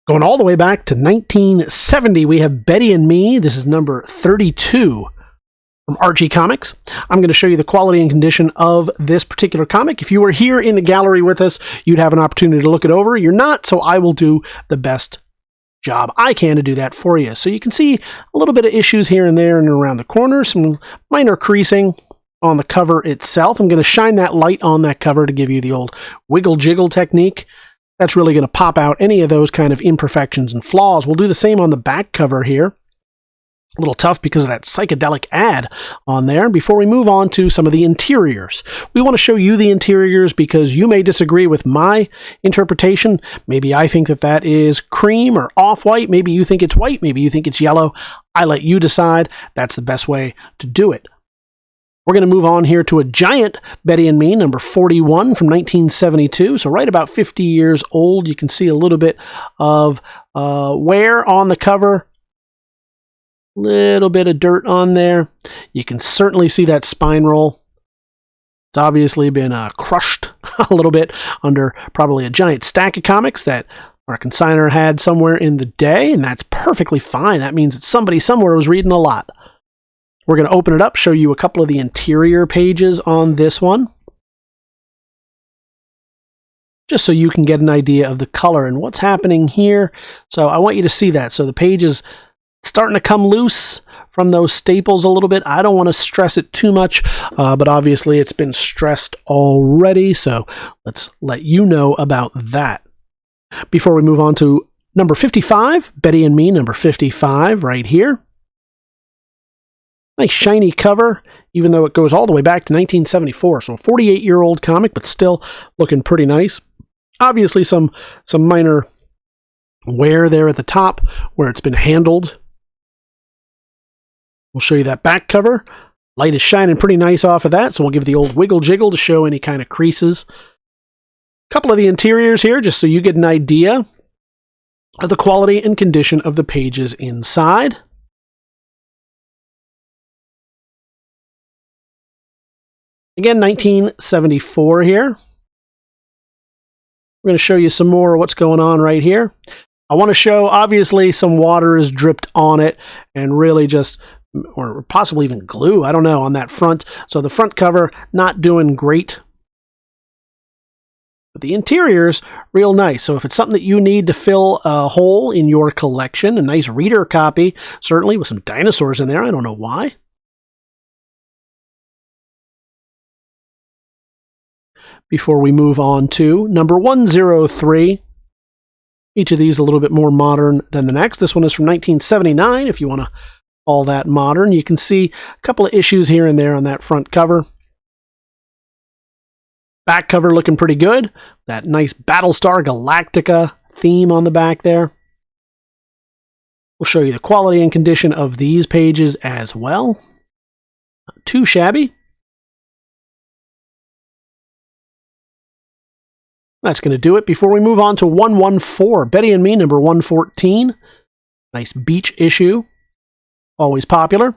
Going all the way back to 1970, we have Betty and Me. This is number 32 from Archie Comics. I'm going to show you the quality and condition of this particular comic. If you were here in the gallery with us, you'd have an opportunity to look it over. You're not, so I will do the best job I can to do that for you. So you can see a little bit of issues here and there and around the corners, some minor creasing on the cover itself. I'm going to shine that light on that cover to give you the old wiggle jiggle technique. That's really going to pop out any of those kind of imperfections and flaws. We'll do the same on the back cover here. A little tough because of that psychedelic ad on there. Before we move on to some of the interiors, we want to show you the interiors because you may disagree with my interpretation. Maybe I think that that is cream or off-white. Maybe you think it's white. Maybe you think it's yellow. I let you decide. That's the best way to do it. We're going to move on here to a giant Betty and Me, number 41 from 1972. So right about 50 years old. You can see a little bit of wear on the cover. Little bit of dirt on there. You can certainly see that spine roll. It's obviously been crushed a little bit under probably a giant stack of comics that our consignor had somewhere in the day, and that's perfectly fine. That means that somebody somewhere was reading a lot. We're going to open it up, show you a couple of the interior pages on this one, just so you can get an idea of the color and what's happening here. So I want you to see that. So the page is starting to come loose from those staples a little bit. I don't want to stress it too much, but obviously it's been stressed already, so let's let you know about that. Before we move on to number 55, Betty and Me, number 55, right here. Nice shiny cover, even though it goes all the way back to 1974. So a 48-year-old comic, but still looking pretty nice. Obviously some minor wear there at the top where it's been handled. We'll show you that back cover. Light is shining pretty nice off of that, so we'll give the old wiggle jiggle to show any kind of creases. A couple of the interiors here, just so you get an idea of the quality and condition of the pages inside. Again, 1974 here. We're going to show you some more of what's going on right here. I want to show, obviously, some water is dripped on it and really just, or possibly even glue, I don't know, on that front. So the front cover, not doing great. But the interior's real nice. So if it's something that you need to fill a hole in your collection, a nice reader copy, certainly with some dinosaurs in there, I don't know why. Before we move on to number 103. Each of these a little bit more modern than the next. This one is from 1979, if you want to call that modern. You can see a couple of issues here and there on that front cover. Back cover looking pretty good. That nice Battlestar Galactica theme on the back there. We'll show you the quality and condition of these pages as well. Not too shabby. That's going to do it. Before we move on to 114, Betty and Me, number 114. Nice beach issue. Always popular.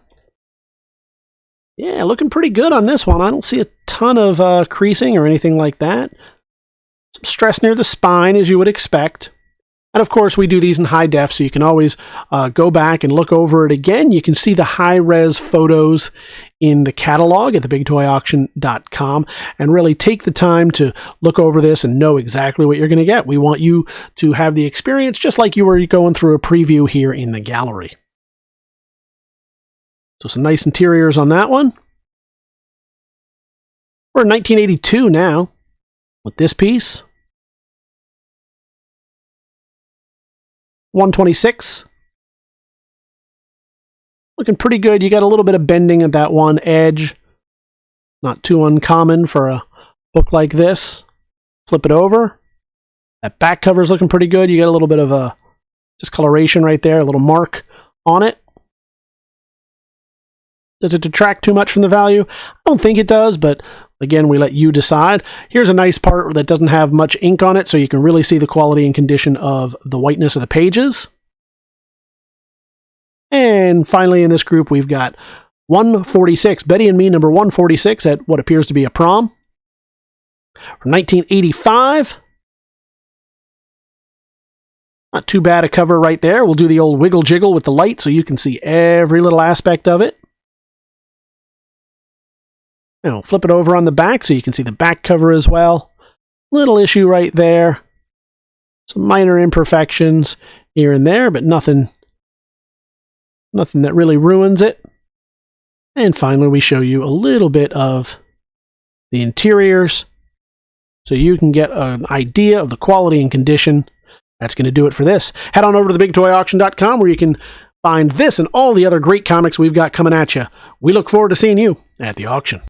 Yeah, looking pretty good on this one. I don't see a ton of creasing or anything like that. Some stress near the spine, as you would expect. And of course, we do these in high def, so you can always go back and look over it again. You can see the high-res photos in the catalog at TheBigToyAuction.com and really take the time to look over this and know exactly what you're going to get. We want you to have the experience just like you were going through a preview here in the gallery. So some nice interiors on that one. We're in 1982 now with this piece. 126. Looking pretty good. You got a little bit of bending at that one edge. Not too uncommon for a book like this. Flip it over. That back cover is looking pretty good. You got a little bit of a discoloration right there, a little mark on it. Does it detract too much from the value? I don't think it does, but again, we let you decide. Here's a nice part that doesn't have much ink on it, so you can really see the quality and condition of the whiteness of the pages. And finally in this group, we've got 146, Betty and Me, number 146 at what appears to be a prom. From 1985. Not too bad a cover right there. We'll do the old wiggle jiggle with the light so you can see every little aspect of it. Now, flip it over on the back so you can see the back cover as well. Little issue right there. Some minor imperfections here and there, but nothing that really ruins it. And finally, we show you a little bit of the interiors so you can get an idea of the quality and condition. That's going to do it for this. Head on over to TheBigToyAuction.com where you can find this and all the other great comics we've got coming at you. We look forward to seeing you at the auction.